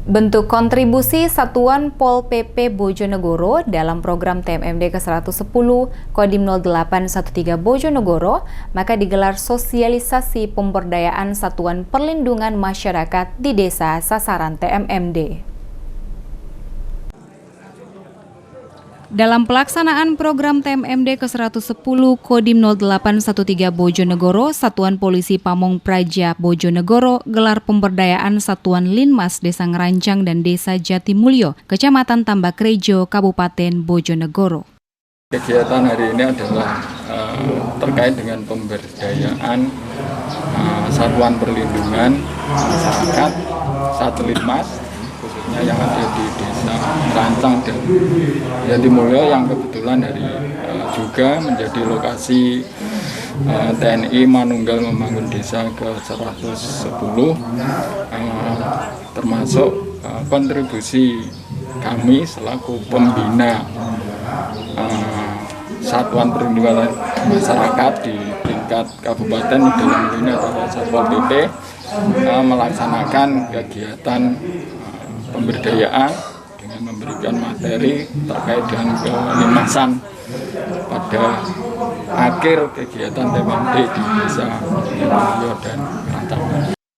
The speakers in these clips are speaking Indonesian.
Bentuk kontribusi Satuan Pol PP Bojonegoro dalam program TMMD ke-110 Kodim 0813 Bojonegoro, maka digelar sosialisasi pemberdayaan Satuan Perlindungan Masyarakat di Desa Sasaran TMMD. Dalam pelaksanaan program TMMD ke-110 Kodim 0813 Bojonegoro, Satuan Polisi Pamong Praja Bojonegoro gelar pemberdayaan Satuan Linmas Desa Ngerancang dan Desa Jatimulyo, Kecamatan Tambakrejo, Kabupaten Bojonegoro. Kegiatan hari ini adalah terkait dengan pemberdayaan Satuan Perlindungan Masyarakat Linmas, khususnya yang ada di Desa Ngerancang dan Jatimulyo, yang kebetulan juga menjadi lokasi TNI Manunggal Membangun Desa ke-110, termasuk kontribusi kami selaku pembina Satuan Perlindungan Masyarakat di tingkat kabupaten, dalam hal ini adalah Satpol PP, melaksanakan kegiatan pemberdayaan dengan memberikan materi terkait dengan kelinmasan pada akhir kegiatan TMMD di Desa Jatimulyo dan Ngerancang.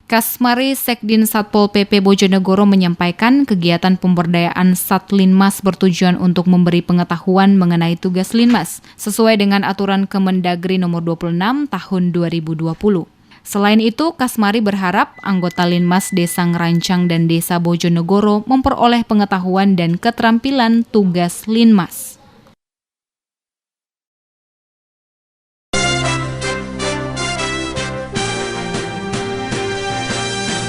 Kasmari Sekdin Satpol PP Bojonegoro menyampaikan kegiatan pemberdayaan Satlinmas bertujuan untuk memberi pengetahuan mengenai tugas Linmas sesuai dengan aturan Kemendagri nomor 26 tahun 2020. Selain itu, Kasmari berharap anggota Linmas Desa Ngerancang dan Desa Bojonegoro memperoleh pengetahuan dan keterampilan tugas Linmas.